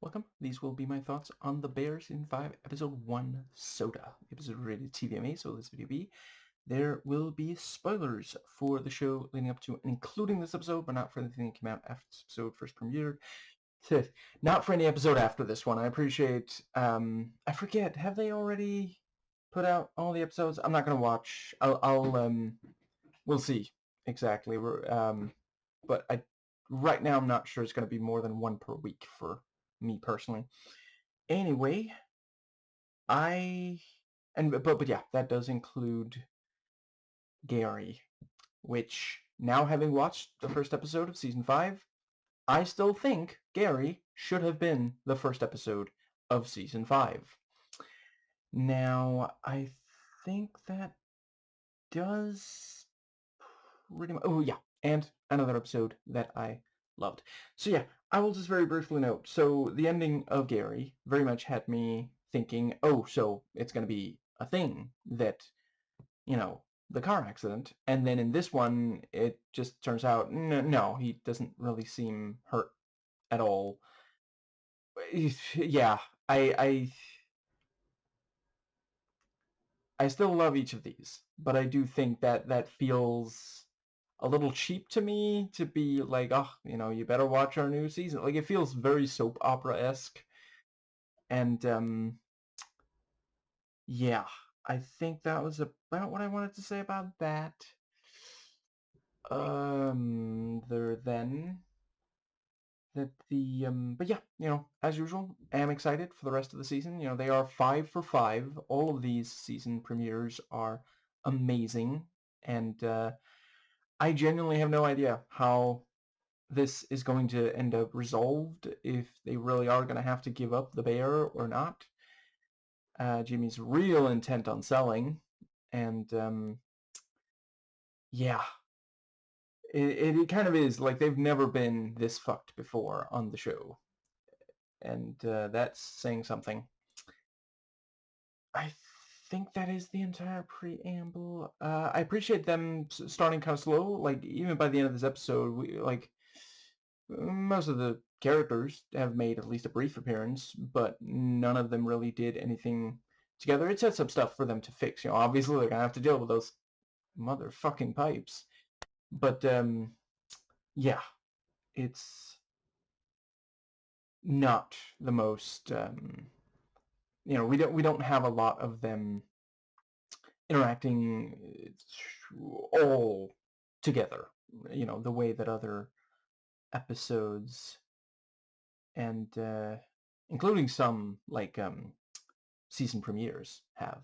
Welcome. These will be my thoughts on The Bear Season 5, Episode 1, Soda. The episode rated TVMA, so this video be. There will be spoilers for the show leading up to and including this episode, but not for anything that came out after this episode first premiered. Not for any episode after this one. I appreciate, I forget, have they already put out all the episodes? I'm not going to watch. We'll see exactly. But right now I'm not sure it's going to be more than one per week for me personally. Anyway, but yeah, that does include Gary, which now having watched the first episode of season 5, I still think Gary should have been the first episode of season 5. Now, I think that does pretty much... Oh, yeah, and another episode that I loved. So yeah, I will just very briefly note. So the ending of Gary very much had me thinking, oh, so it's going to be a thing that, the car accident. And then in this one, it just turns out, no, he doesn't really seem hurt at all. Yeah, I still love each of these, but I do think that that feels a little cheap to me to be like, oh, you better watch our new season. Like, it feels very soap opera-esque. And, yeah, I think that was about what I wanted to say about that. There then that but yeah, as usual, I am excited for the rest of the season. They are 5 for 5. All of these season premieres are amazing, and I genuinely have no idea how this is going to end up resolved, if they really are going to have to give up the bear or not. Jimmy's real intent on selling, and yeah, it kind of is like they've never been this fucked before on the show, and that's saying something. I think that is the entire preamble. I appreciate them starting kind of slow. Like, even by the end of this episode, most of the characters have made at least a brief appearance, but none of them really did anything together. It sets up stuff for them to fix. Obviously they're gonna have to deal with those motherfucking pipes. But yeah, it's not the most. We don't have a lot of them interacting all together. The way that other episodes and including some like season premieres have.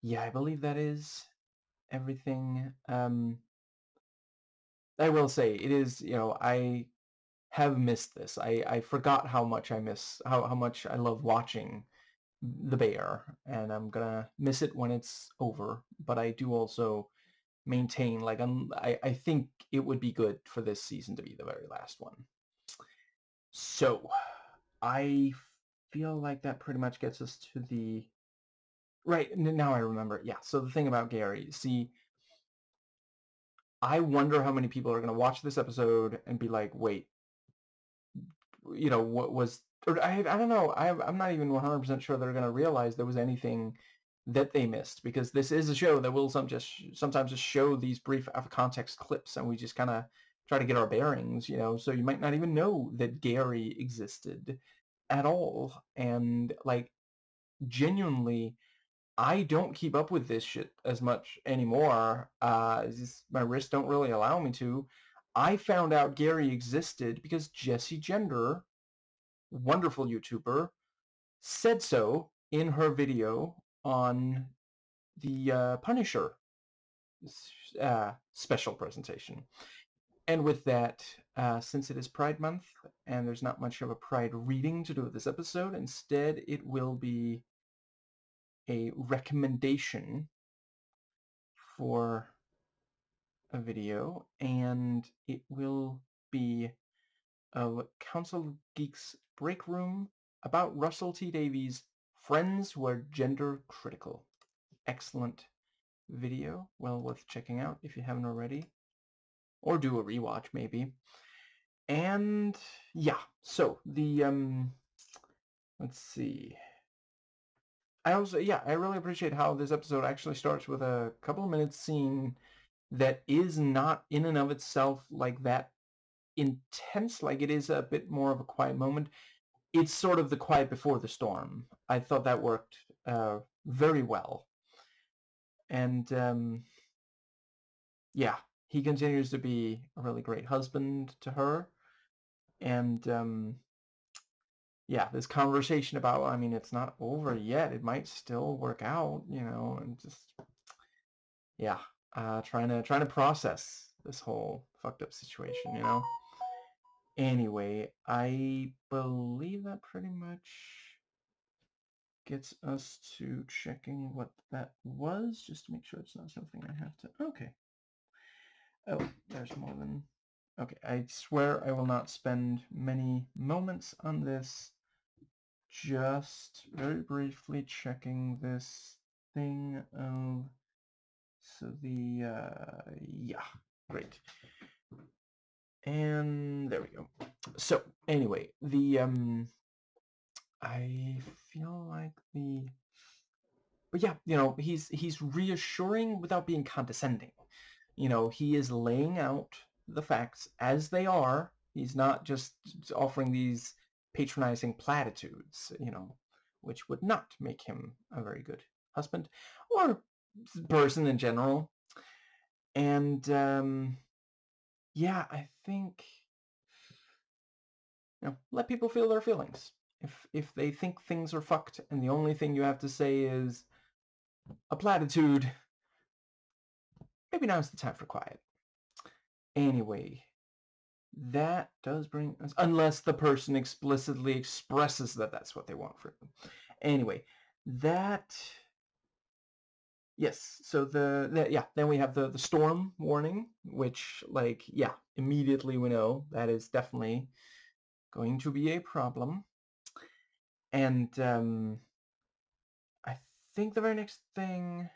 Yeah, I believe that is everything. I will say it is, I have missed this. I forgot how much I miss, how much I love watching The Bear, and I'm gonna miss it when it's over. But I do also maintain, like, I think it would be good for this season to be the very last one. So, I feel like that pretty much gets us to the... Right, now I remember. Yeah, so the thing about Gary, see, I wonder how many people are going to watch this episode and be like, wait, what was... Or I don't know. I'm not even 100% sure they're going to realize there was anything that they missed, because this is a show that will sometimes just show these brief out-of-context clips, and we just kind of try to get our bearings, so you might not even know that Gary existed at all. And, like, genuinely, I don't keep up with this shit as much anymore. My wrists don't really allow me to. I found out Gary existed because Jessie Gender, wonderful YouTuber, said so in her video on the Punisher special presentation. And with that, since it is Pride Month and there's not much of a Pride reading to do with this episode, instead it will be a recommendation for a video, and it will be of Council Geeks Break Room about Russell T Davies' Friends Who Are Gender Critical. Excellent video, well worth checking out if you haven't already, or do a rewatch maybe. And yeah, so the let's see. I also, yeah, I really appreciate how this episode actually starts with a couple of minutes scene that is not in and of itself like that intense. Like, it is a bit more of a quiet moment. It's sort of the quiet before the storm. I thought that worked very well. And yeah, he continues to be a really great husband to her. And yeah, this conversation about, I mean, it's not over yet. It might still work out, you know, and just, yeah, trying to process this whole fucked up situation, you know. Anyway, I believe that pretty much gets us to checking what that was, just to make sure it's not something I have to... Okay. Oh, there's more than... Okay, I swear I will not spend many moments on this. Just very briefly checking this thing of... So the... yeah, great. And there we go. So, anyway, the... I feel like the... But yeah, you know, he's reassuring without being condescending. You know, he is laying out the facts as they are. He's not just offering these patronizing platitudes, you know, which would not make him a very good husband or person in general. And yeah, I think, you know, let people feel their feelings. If they think things are fucked and the only thing you have to say is a platitude, maybe now's the time for quiet. Anyway, that does bring us, unless the person explicitly expresses that that's what they want for them. Anyway, that... Yes, so yeah, then we have the storm warning, which, like, yeah, immediately we know that is definitely going to be a problem. And I think the very next thing...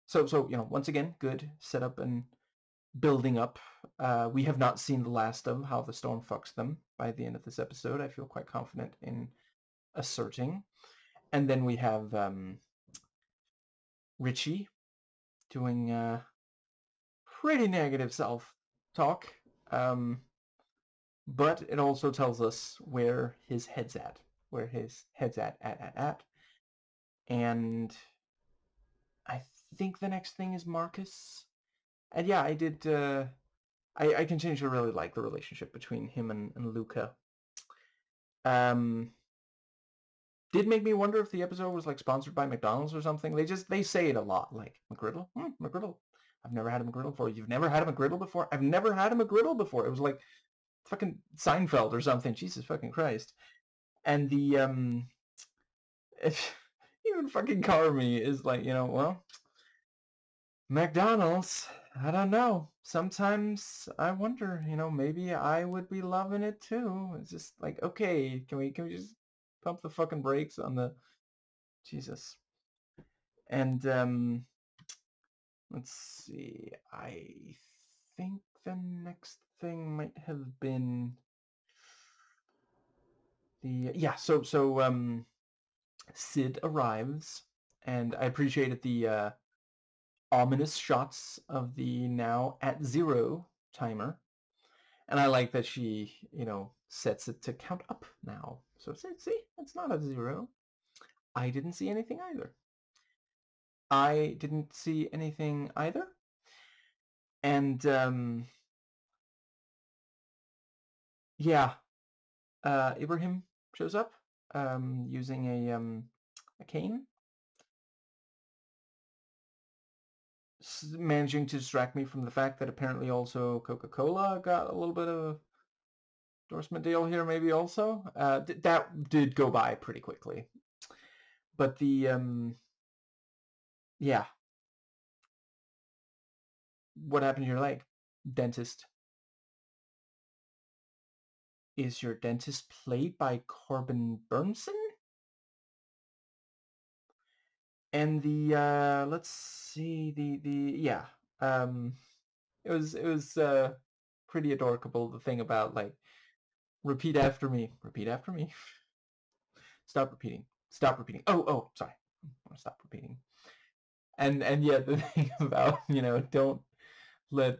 So, you know, once again, good setup and building up. We have not seen the last of how the storm fucks them by the end of this episode. I feel quite confident in asserting. And then we have Richie doing pretty negative self-talk. But it also tells us where his head's at. Where his head's at. And I think the next thing is Marcus. And yeah, I did... I continue to really like the relationship between him and Luca. Did make me wonder if the episode was like sponsored by McDonald's or something. They say it a lot, like McGriddle, McGriddle. I've never had a McGriddle before. You've never had a McGriddle before? I've never had a McGriddle before. It was like fucking Seinfeld or something. Jesus fucking Christ. And the even fucking Carmy is like, you know, well, McDonald's, I don't know. Sometimes I wonder, you know, maybe I would be loving it too. It's just like, okay, can we just pump the fucking brakes on the... Jesus. And let's see. I think the next thing might have been the... Yeah, so Sid arrives, and I appreciated the ominous shots of the now at 0 timer. And I like that she, you know, sets it to count up now. So see, it's not at 0. I didn't see anything either. I didn't see anything either. And yeah, Ibrahim shows up using a cane, managing to distract me from the fact that apparently also Coca-Cola got a little bit of endorsement deal here, maybe also. That did go by pretty quickly. But the yeah, what happened to your leg, dentist? Is your dentist played by Corbin Burnson? And the let's see, the yeah, it was pretty adorable, the thing about like repeat after me, Stop repeating. Stop repeating. Oh, sorry. I want to stop repeating. And yeah, the thing about, don't let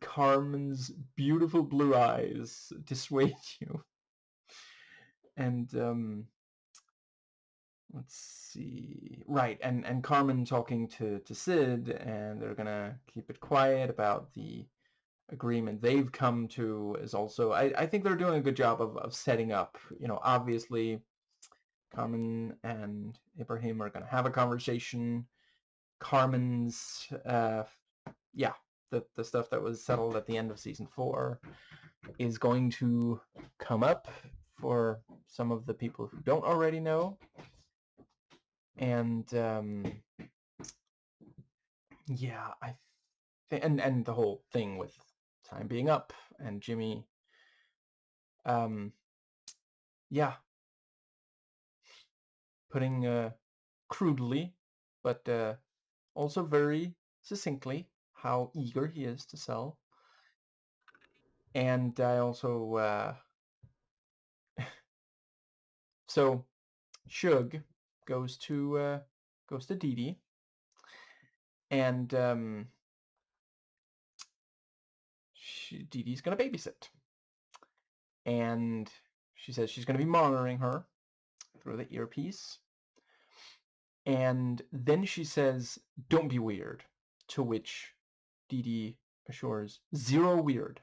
Carmen's beautiful blue eyes dissuade you. And let's see. Right, and Carmen talking to Sid, and they're gonna keep it quiet about the agreement they've come to is also, I think they're doing a good job of setting up, obviously Carmen and Ibrahim are gonna have a conversation. Carmen's, yeah, the stuff that was settled at the end of season 4 is going to come up for some of the people who don't already know. And yeah, I think, and the whole thing with time being up and Jimmy, yeah, putting crudely, but also very succinctly, how eager he is to sell. And I also, so Shug goes to Dee Dee, and Dee Dee's gonna babysit, and she says she's gonna be monitoring her through the earpiece, and then she says, "Don't be weird," to which Dee Dee assures, "Zero weird."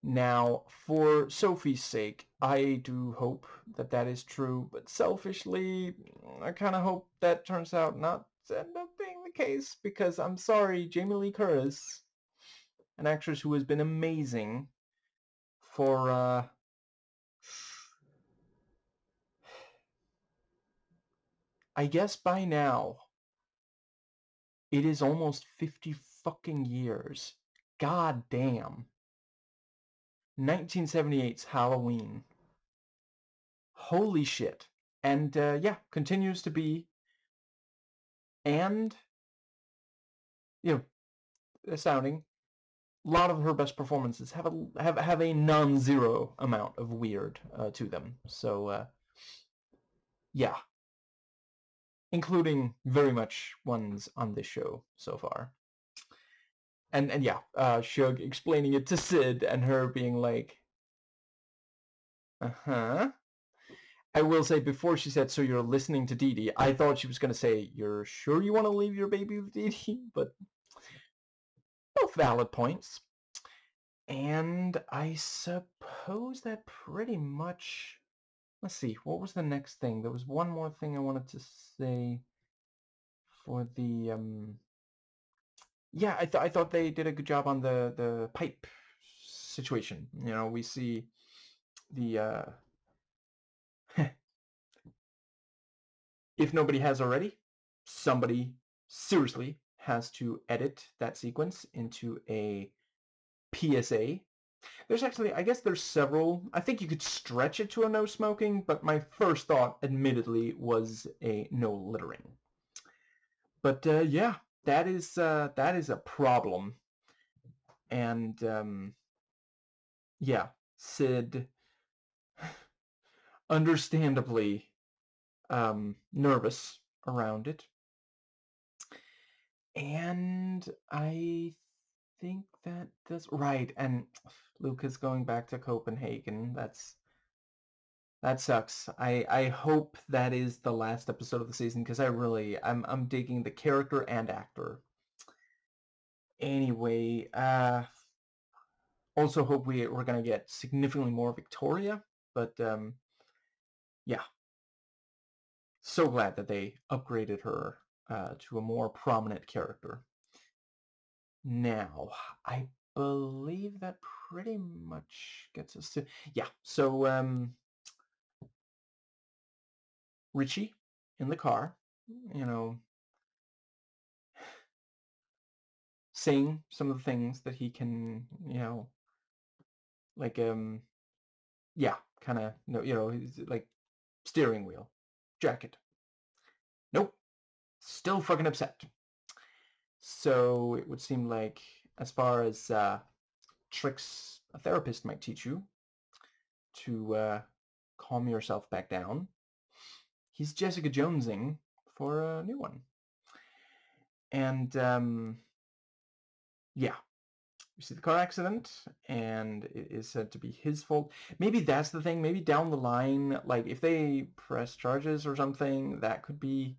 Now, for Sophie's sake, I do hope that that is true, but selfishly, I kind of hope that turns out not to end up being the case, because I'm sorry, Jamie Lee Curtis, an actress who has been amazing for, I guess by now, it is almost 50 fucking years. God damn. 1978's Halloween. Holy shit. And yeah, continues to be, and astounding. A lot of her best performances have a non-zero amount of weird to them. So yeah, including very much ones on this show so far. And yeah, Shug explaining it to Sid and her being like, uh-huh. I will say, before she said, "So you're listening to Dee Dee," I thought she was going to say, "You're sure you want to leave your baby with Dee Dee?" But both valid points. And I suppose that pretty much... Let's see, what was the next thing? There was one more thing I wanted to say for the... Yeah, I thought they did a good job on the pipe situation. We see the... if nobody has already, somebody seriously has to edit that sequence into a PSA. There's actually, I guess there's several. I think you could stretch it to a no smoking, but my first thought, admittedly, was a no littering. But yeah, that is a problem. And yeah, Sid, understandably nervous around it. And I think that's right. And Luca's going back to Copenhagen. That sucks. I hope that is the last episode of the season, because I'm digging the character and actor. Anyway, also hope we're gonna get significantly more Victoria, but yeah. So glad that they upgraded her to a more prominent character. Now, I believe that pretty much gets us to... Yeah, so Richie in the car, saying some of the things that he can, like, yeah, kind of, he's like, steering wheel, jacket. Nope, still fucking upset. So it would seem like, as far as tricks a therapist might teach you, to calm yourself back down. He's Jessica Jonesing for a new one. And yeah, you see the car accident, and it is said to be his fault. Maybe that's the thing. Maybe down the line, like if they press charges or something, that could be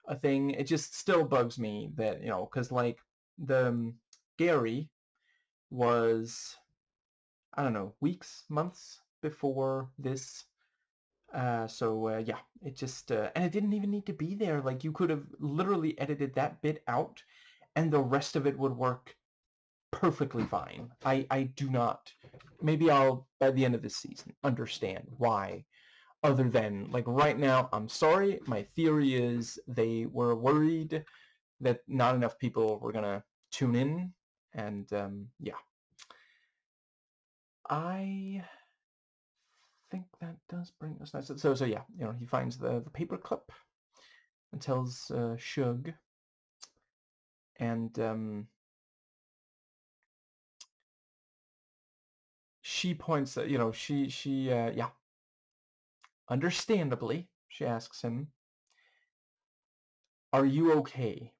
a thing. It just still bugs me that, you know, because like the Gary was, I don't know, weeks, months before this. So yeah, it just and it didn't even need to be there. Like you could have literally edited that bit out, and the rest of it would work perfectly fine. I do not. Maybe I'll by the end of this season understand why. Other than like right now, I'm sorry. My theory is they were worried that not enough people were gonna tune in, and yeah, I think that does bring us nice. So yeah, you know, he finds the paper clip and tells Shug, and she points that, you know, she yeah, understandably, she asks him, "Are you okay?"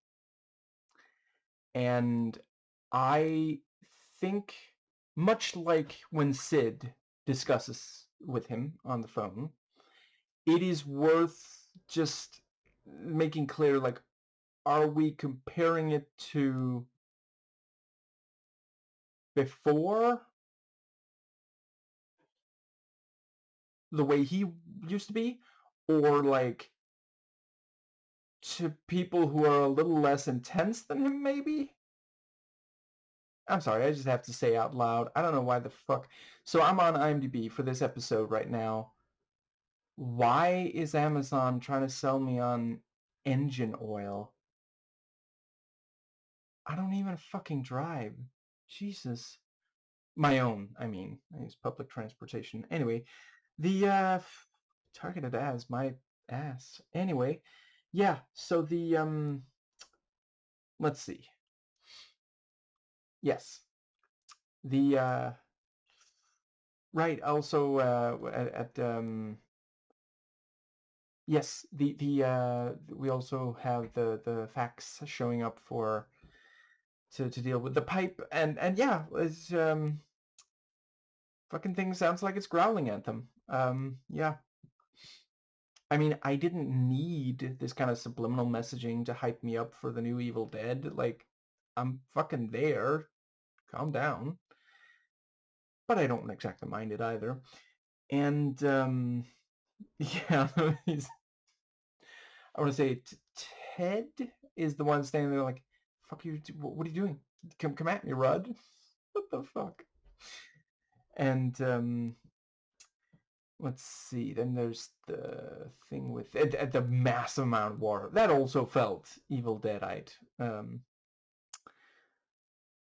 And I think, much like when Sid discusses with him on the phone, it is worth just making clear, like, are we comparing it to before the way he used to be, or like to people who are a little less intense than him, maybe? I'm sorry, I just have to say out loud. I don't know why the fuck. So I'm on IMDb for this episode right now. Why is Amazon trying to sell me on engine oil? I don't even fucking drive. Jesus. My own, I mean. I use public transportation. Anyway, the targeted ads, my ass. Anyway, yeah, so the let's see. Yes. The right, also at yes, the we also have the facts showing up for to deal with the pipe, and yeah, it's fucking thing sounds like it's growling at them. Yeah. I mean, I didn't need this kind of subliminal messaging to hype me up for the new Evil Dead. Like, I'm fucking there. Calm down. But I don't exactly mind it either. And yeah, I want to say Ted is the one standing there like, "Fuck you! What are you doing? Come at me, Rudd! What the fuck?" And let's see. Then there's the thing with at the massive amount of water that also felt Evil Deadite.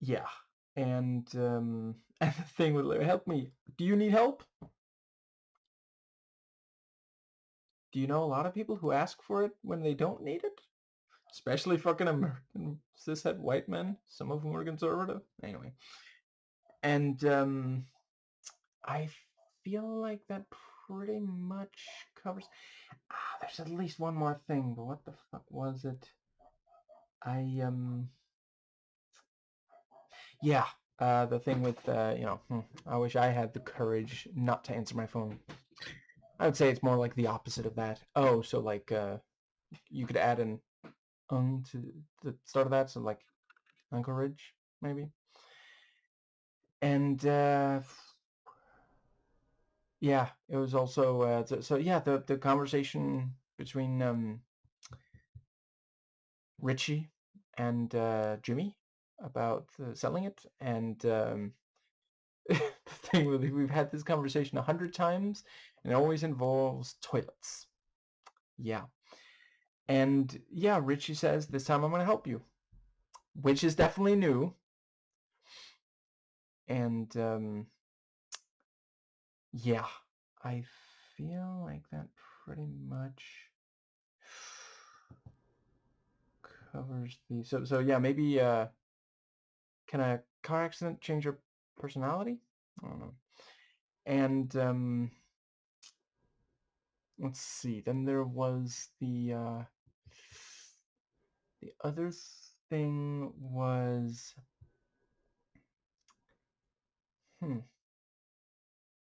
Yeah, and and the thing with help me. Do you need help? Do you know a lot of people who ask for it when they don't need it? Especially fucking American cishet white men, some of whom are conservative. Anyway, and I feel like that pretty much covers. There's at least one more thing, but what the fuck was it? I yeah, the thing with you know, I wish I had the courage not to answer my phone. I would say it's more like the opposite of that. Oh, so like you could add an to the start of that, so like Anchorage, maybe. And yeah, it was also so yeah, the conversation between Richie and Jimmy about selling it, and the thing with we've had this conversation 100 times, and it always involves toilets. Yeah, and yeah, Richie says this time I'm going to help you, which is definitely new, and yeah, I feel like that pretty much covers the so yeah, maybe can a car accident change your personality? I don't know. And let's see. Then there was the other thing was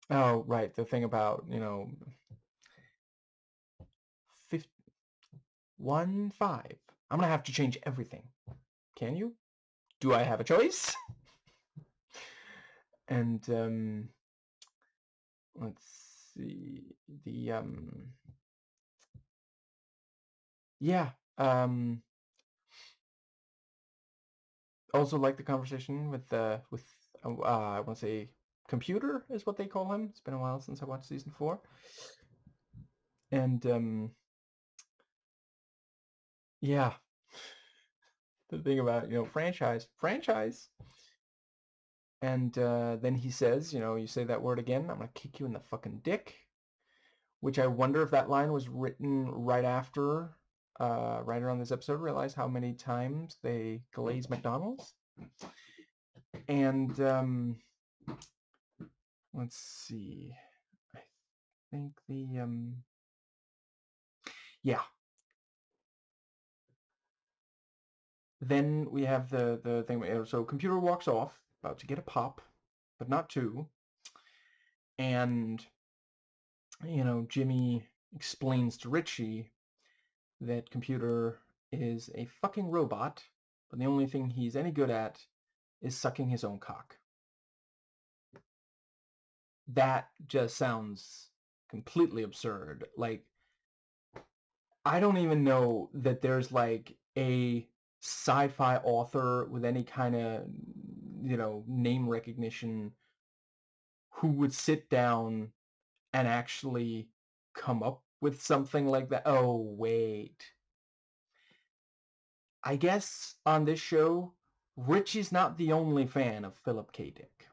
oh, right, the thing about, 1-5. I'm gonna have to change everything. Can you? Do I have a choice? And let's see. Yeah. Also like the conversation with I want to say computer is what they call him. It's been a while since I watched season 4. And yeah, the thing about, franchise. And then he says, you say that word again, I'm gonna kick you in the fucking dick. Which I wonder if that line was written right after, right around this episode, realize how many times they glaze McDonald's. And let's see. I think yeah. Then we have the thing. So computer walks off, about to get a pop, but not two. And Jimmy explains to Richie that computer is a fucking robot, but the only thing he's any good at is sucking his own cock. That just sounds completely absurd. Like, I don't even know that there's like a sci-fi author with any kind of, name recognition who would sit down and actually come up with something like that. Oh, wait. I guess on this show, Richie's not the only fan of Philip K. Dick.